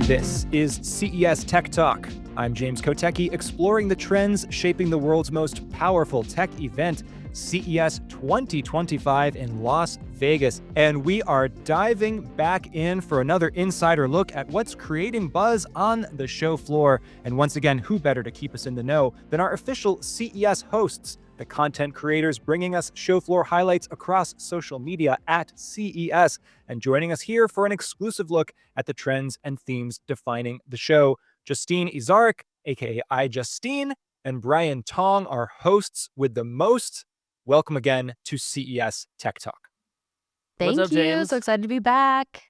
This is CES Tech Talk. I'm James Kotecki, exploring the trends shaping the world's most powerful tech event, CES 2025 in Las Vegas. And we are diving back in for another insider look at what's creating buzz on the show floor. And once again, who better to keep us in the know than our official CES hosts, the content creators bringing us show floor highlights across social media at CES. And joining us here for an exclusive look at the trends and themes defining the show, Justine Ezarik, aka iJustine, and Brian Tong, our hosts with the most. Welcome again to CES Tech Talk. Thank What's up, you. James? So excited to be back.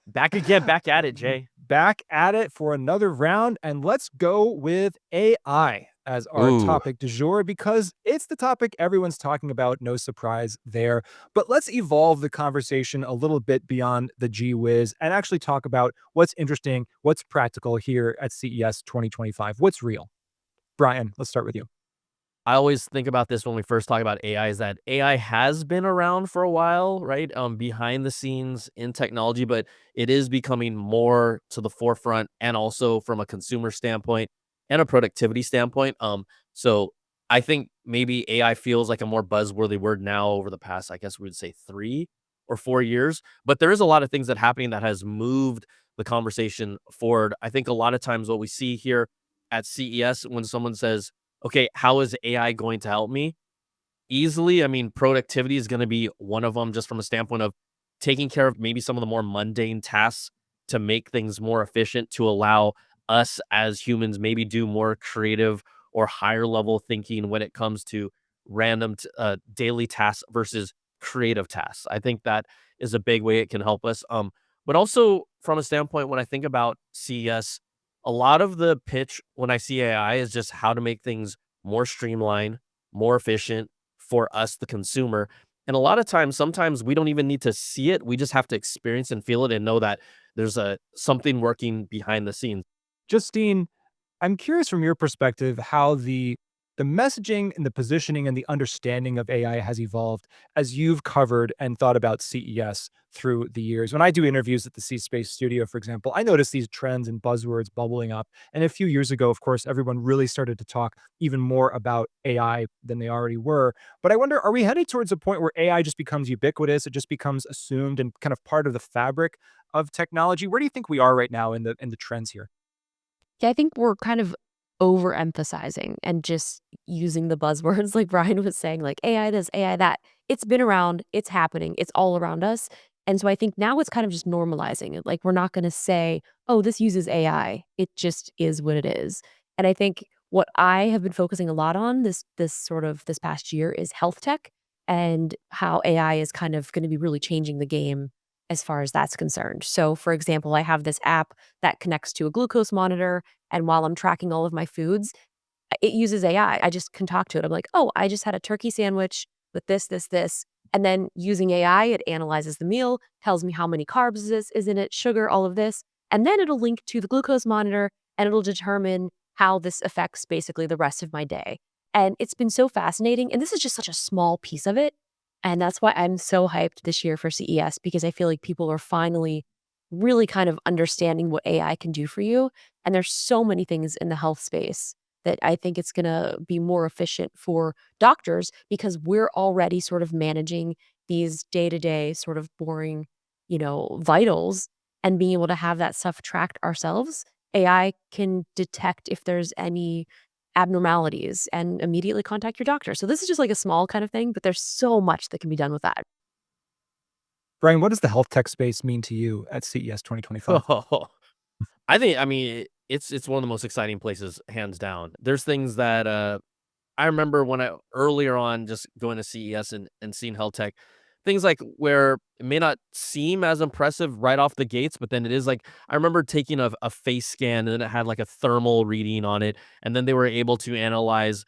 Back again, back at it, Jay. Back at it for another round, and let's go with AI as our topic du jour because it's the topic everyone's talking about. No surprise there. But let's evolve the conversation a little bit beyond the gee whiz and actually talk about what's interesting, what's practical here at CES 2025. What's real? Brian, let's start with you. I always think about this when we first talk about AI, is that AI has been around for a while, right? Behind the scenes in technology, but it is becoming more to the forefront, and also from a consumer standpoint and a productivity standpoint. So I think maybe AI feels like a more buzzworthy word now over the past, I guess we would say 3 or 4 years. But there is a lot of things that happening that has moved the conversation forward. I think a lot of times what we see here at CES when someone says, okay, how is AI going to help me? Easily, I mean, productivity is going to be one of them, just from a standpoint of taking care of maybe some of the more mundane tasks to make things more efficient, to allow us as humans maybe do more creative or higher level thinking when it comes to random daily tasks versus creative tasks. I think that is a big way it can help us. But also from a standpoint, when I think about CES, a lot of the pitch when I see AI is just how to make things more streamlined, more efficient for us, the consumer. And a lot of times, sometimes we don't even need to see it. We just have to experience and feel it and know that there's something working behind the scenes. Justine, I'm curious from your perspective how the messaging and the positioning and the understanding of AI has evolved as you've covered and thought about CES through the years. When I do interviews at the C Space studio, for example, I notice these trends and buzzwords bubbling up. And a few years ago, of course, everyone really started to talk even more about AI than they already were. But I wonder, are we headed towards a point where AI just becomes ubiquitous? It just becomes assumed and kind of part of the fabric of technology? Where do you think we are right now in the trends here? Yeah, I think we're kind of overemphasizing and just using the buzzwords like Brian was saying, like AI this, AI that. It's been around, it's happening, it's all around us. And so I think now it's kind of just normalizing it. Like we're not going to say, oh, this uses AI. It just is what it is. And I think what I have been focusing a lot on this past year is health tech and how AI is kind of going to be really changing the game as far as that's concerned. So for example, I have this app that connects to a glucose monitor, and while I'm tracking all of my foods, it uses AI. I just can talk to it. I'm like, oh, I just had a turkey sandwich with this, this, this. And then using AI, it analyzes the meal, tells me how many carbs this is in it, sugar, all of this. And then it'll link to the glucose monitor and it'll determine how this affects basically the rest of my day. And it's been so fascinating. And this is just such a small piece of it. And that's why I'm so hyped this year for CES, because I feel like people are finally really kind of understanding what AI can do for you. And there's so many things in the health space that I think it's going to be more efficient for doctors, because we're already sort of managing these day-to-day sort of boring, vitals, and being able to have that stuff tracked ourselves. AI can detect if there's any abnormalities and immediately contact your doctor. So this is just like a small kind of thing, but there's so much that can be done with that. Brian, what does the health tech space mean to you at CES 2025? I mean, it's one of the most exciting places, hands down. There's things that I remember when I earlier on just going to CES and seeing health tech, things like where it may not seem as impressive right off the gates, but then it is. Like, I remember taking a face scan, and then it had like a thermal reading on it, and then they were able to analyze,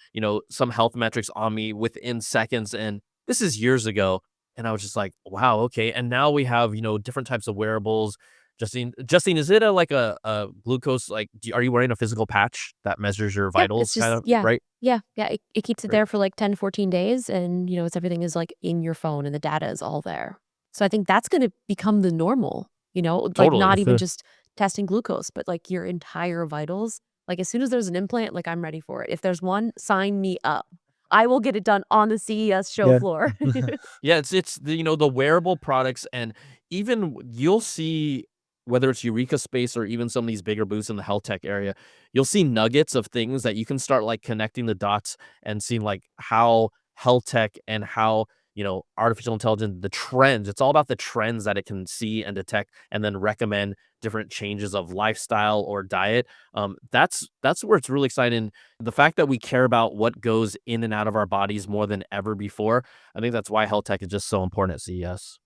some health metrics on me within seconds. And this is years ago. And I was just like, wow, okay. And now we have, different types of wearables, Justine, is it like a glucose, like, are you wearing a physical patch that measures your Yep, vitals it's kind just of, yeah. right? Yeah, it keeps it Right. there for, like, 10, 14 days, and, it's everything is, like, in your phone, and the data is all there. So I think that's gonna become the normal, like, Totally. not even just testing glucose, but, like, your entire vitals. Like, as soon as there's an implant, like, I'm ready for it. If there's one, sign me up. I will get it done on the CES show Yeah. floor. Yeah, it's the wearable products, and even you'll see whether it's Eureka Space or even some of these bigger booths in the health tech area, you'll see nuggets of things that you can start like connecting the dots and seeing like how health tech and how artificial intelligence, the trends. It's all about the trends that it can see and detect, and then recommend different changes of lifestyle or diet. That's where it's really exciting. The fact that we care about what goes in and out of our bodies more than ever before. I think that's why health tech is just so important at CES.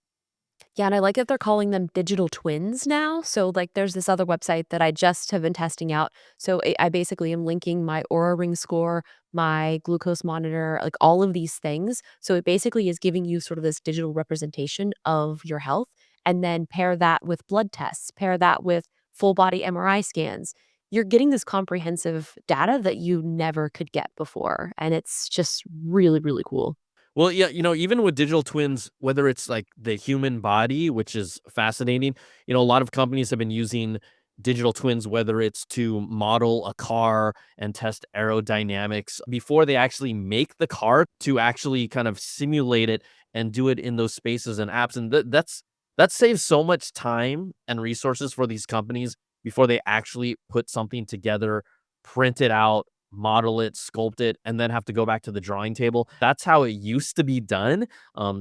Yeah, and I like that they're calling them digital twins now. So, like, there's this other website that I just have been testing out. So, I basically am linking my Aura Ring score, my glucose monitor, like all of these things. So, it basically is giving you sort of this digital representation of your health, and then pair that with blood tests, pair that with full body MRI scans. You're getting this comprehensive data that you never could get before. And it's just really, really cool. Well, yeah, even with digital twins, whether it's like the human body, which is fascinating, a lot of companies have been using digital twins, whether it's to model a car and test aerodynamics before they actually make the car, to actually kind of simulate it and do it in those spaces and apps. And that saves so much time and resources for these companies before they actually put something together, print it out, model it, sculpt it, and then have to go back to the drawing table. That's how it used to be done,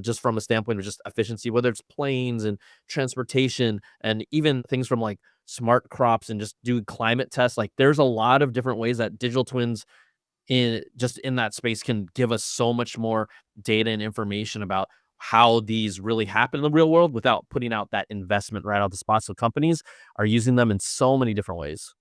just from a standpoint of just efficiency, whether it's planes and transportation and even things from like smart crops and just do climate tests. Like there's a lot of different ways that digital twins in that space can give us so much more data and information about how these really happen in the real world without putting out that investment right out the spot. So companies are using them in so many different ways.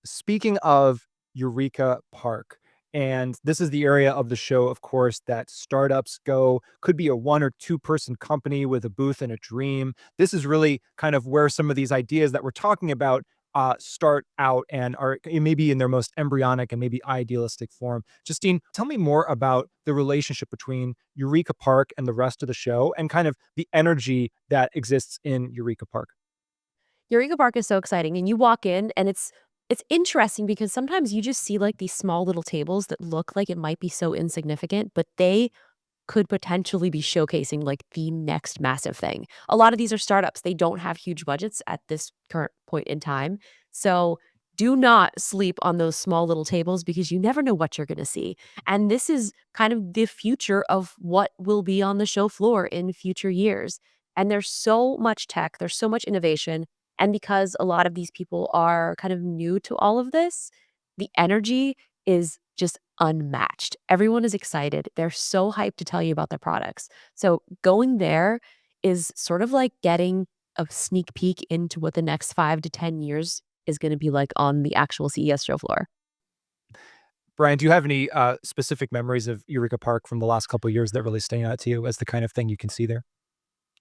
Speaking of Eureka Park, and this is the area of the show, of course, that startups go, could be a one or two person company with a booth and a dream. This is really kind of where some of these ideas that we're talking about start out and are maybe in their most embryonic and maybe idealistic form. Justine, tell me more about the relationship between Eureka Park and the rest of the show and kind of the energy that exists in Eureka Park. Eureka Park is so exciting, and you walk in, and it's interesting because sometimes you just see, like, these small little tables that look like it might be so insignificant, but they could potentially be showcasing, like, the next massive thing. A lot of these are startups. They don't have huge budgets at this current point in time. So, do not sleep on those small little tables because you never know what you're gonna see. And this is kind of the future of what will be on the show floor in future years. And there's so much tech, there's so much innovation, and because a lot of these people are kind of new to all of this, the energy is just unmatched. Everyone is excited. They're so hyped to tell you about their products. So going there is sort of like getting a sneak peek into what the next 5 to 10 years is going to be like on the actual CES show floor. Brian, do you have any specific memories of Eureka Park from the last couple of years that really stand out to you as the kind of thing you can see there?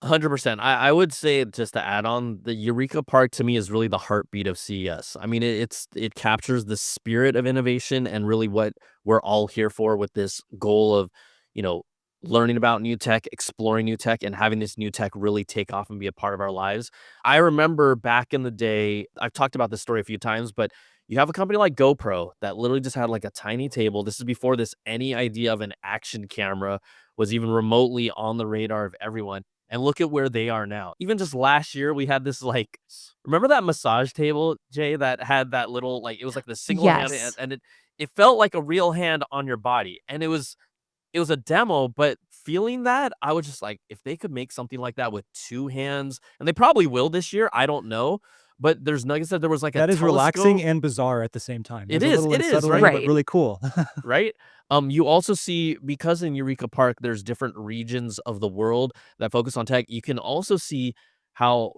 100%. I would say, just to add on, the Eureka Park to me is really the heartbeat of CES. I mean, it captures the spirit of innovation and really what we're all here for, with this goal of, you know, learning about new tech, exploring new tech, and having this new tech really take off and be a part of our lives. I remember back in the day, I've talked about this story a few times, but you have a company like GoPro that literally just had like a tiny table. This is before this any idea of an action camera was even remotely on the radar of everyone, and look at where they are now. Even just last year, we had this like, remember that massage table, Jay, that had that little, like, it was like the single hand, and, Yes. and it felt like a real hand on your body. And it was a demo, but feeling that, I was just like, if they could make something like that with two hands, and they probably will this year, I don't know. But there's nuggets that there was like a That is relaxing telescope. and bizarre at the same time. It There's a is, little it is, unsettling, right? but Right. really cool. Right? You also see, because in Eureka Park, there's different regions of the world that focus on tech. You can also see how,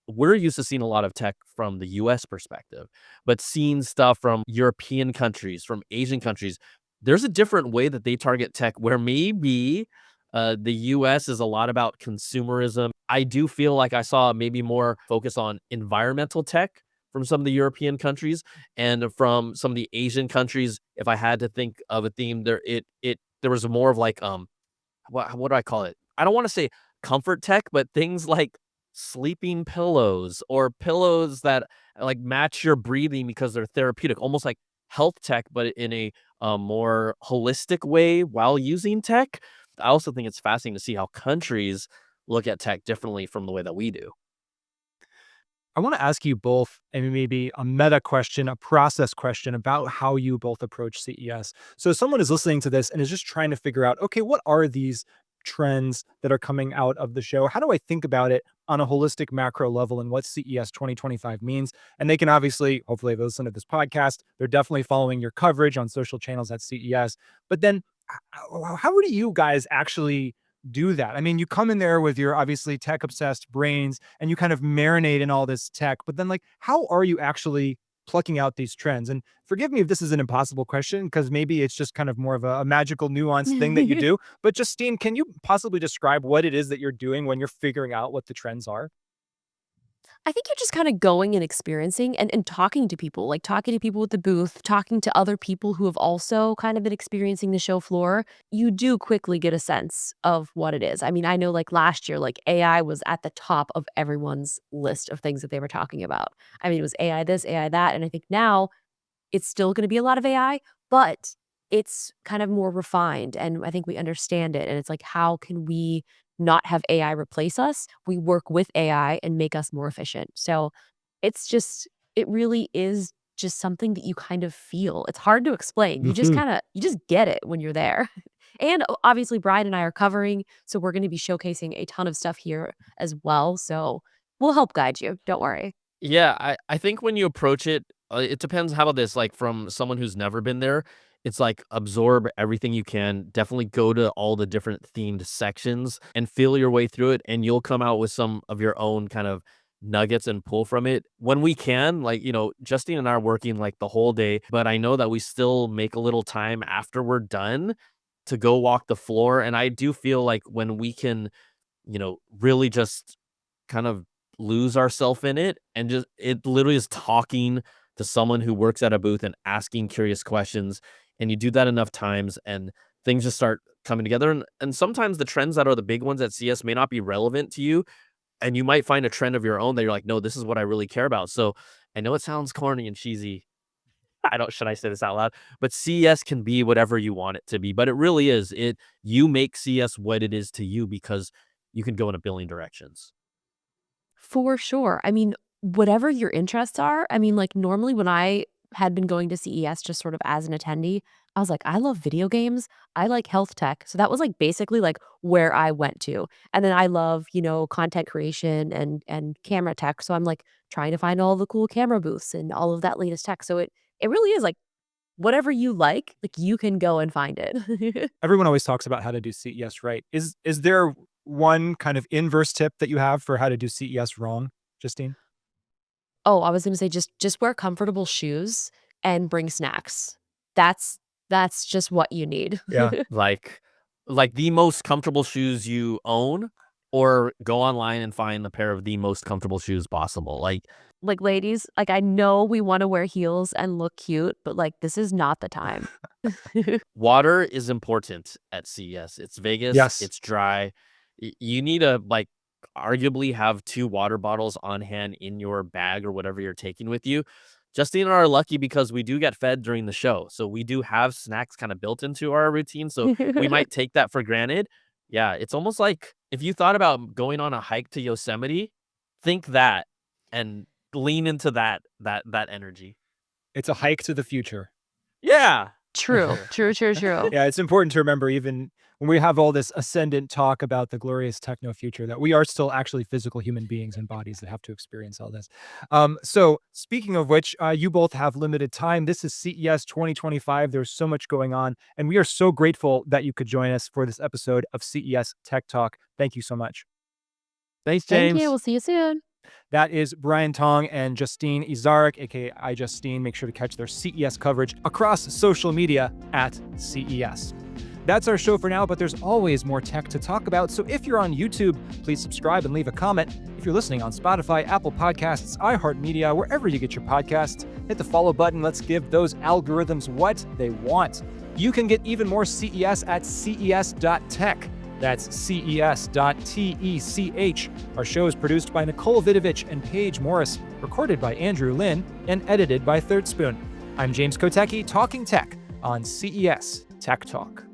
we're used to seeing a lot of tech from the US perspective, but seeing stuff from European countries, from Asian countries, there's a different way that they target tech, where maybe the US is a lot about consumerism. I do feel like I saw maybe more focus on environmental tech from some of the European countries, and from some of the Asian countries. If I had to think of a theme there, there was more of like, what do I call it? I don't want to say comfort tech, but things like sleeping pillows, or pillows that like match your breathing because they're therapeutic, almost like health tech, but in a more holistic way while using tech. I also think it's fascinating to see how countries look at tech differently from the way that we do. I want to ask you both, and maybe a meta question, a process question about how you both approach CES. So, someone is listening to this and is just trying to figure out, okay, what are these trends that are coming out of the show? How do I think about it on a holistic macro level and what CES 2025 means? And they can obviously, hopefully, if they listen to this podcast, they're definitely following your coverage on social channels at CES. But then, how do you guys actually do that? I mean, you come in there with your obviously tech obsessed brains and you kind of marinate in all this tech, but then like, how are you actually plucking out these trends? And forgive me if this is an impossible question, because maybe it's just kind of more of a magical nuanced thing that you do. But Justine, can you possibly describe what it is that you're doing when you're figuring out what the trends are? I think you're just kinda going and experiencing and talking to people, like, talking to people at the booth, talking to other people who have also kind of been experiencing the show floor. You do quickly get a sense of what it is. I mean, I know, like, last year, like, AI was at the top of everyone's list of things that they were talking about. I mean, it was AI this, AI that, and I think now it's still gonna be a lot of AI, but it's kind of more refined, and I think we understand it, and it's like, how can we not have AI replace us? We work with AI and make us more efficient. So, it really is just something that you kind of feel. It's hard to explain. You just get it when you're there. And obviously, Brian and I are covering, so we're gonna be showcasing a ton of stuff here as well, so we'll help guide you, don't worry. Yeah, I think when you approach it, it depends. How about this? Like, from someone who's never been there, it's like absorb everything you can. Definitely go to all the different themed sections and feel your way through it, and you'll come out with some of your own kind of nuggets and pull from it. When we can, like, Justine and I are working like the whole day, but I know that we still make a little time after we're done to go walk the floor. And I do feel like when we can, really just kind of lose ourselves in it, and just it literally is talking to someone who works at a booth and asking curious questions, and you do that enough times and things just start coming together. And sometimes the trends that are the big ones at CS may not be relevant to you, and you might find a trend of your own that you're like, no, this is what I really care about. So I know it sounds corny and cheesy. I don't Should I say this out loud? But CS can be whatever you want it to be. But it really is. You make CS what it is to you, because you can go in a billion directions. For sure. I mean, whatever your interests are, I mean, like, normally when I had been going to CES just sort of as an attendee, I was like, "I love video games. I like health tech." So that was, like, basically, like, where I went to. And then I love, content creation and camera tech, so I'm, like, trying to find all the cool camera booths and all of that latest tech. So it really is, like, whatever you like, you can go and find it. Everyone always talks about how to do CES right. Is there one kind of inverse tip that you have for how to do CES wrong, Justine? Oh, I was gonna say just wear comfortable shoes and bring snacks. That's that's just what you need. Yeah. Like the most comfortable shoes you own, or go online and find a pair of the most comfortable shoes possible. Like, Like, ladies, like, I know we wanna wear heels and look cute, but, like, this is not the time. water is important at CES. It's Vegas, Yes. it's dry. You need to, like, arguably have 2 water bottles on hand in your bag or whatever you're taking with you. Justine and I are lucky because we do get fed during the show, so we do have snacks kinda built into our routine, so we might take that for granted. Yeah, it's almost like if you thought about going on a hike to Yosemite, think that, and lean into that energy. It's a hike to the future. Yeah, for True. sure. True, true, true. Yeah, it's important to remember, even when we have all this ascendant talk about the glorious techno future, that we are still actually physical human beings and bodies that have to experience all this. So speaking of which, you both have limited time. This is CES 2025. There's so much going on, and we are so grateful that you could join us for this episode of CES Tech Talk. Thank you so much. Thanks, Thank you, James. we'll see you soon. That is Brian Tong and Justine Ezarik, aka iJustine. Make sure to catch their CES coverage across social media at CES. That's our show for now, but there's always more tech to talk about, so if you're on YouTube, please subscribe and leave a comment. If you're listening on Spotify, Apple Podcasts, iHeartMedia, wherever you get your podcasts, hit the follow button. Let's give those algorithms what they want. You can get even more CES at ces.tech. That's ces.tech. Our show is produced by Nicole Vidovich and Paige Morris, recorded by Andrew Lin, and edited by Third Spoon. I'm James Kotecki, talking tech on CES Tech Talk.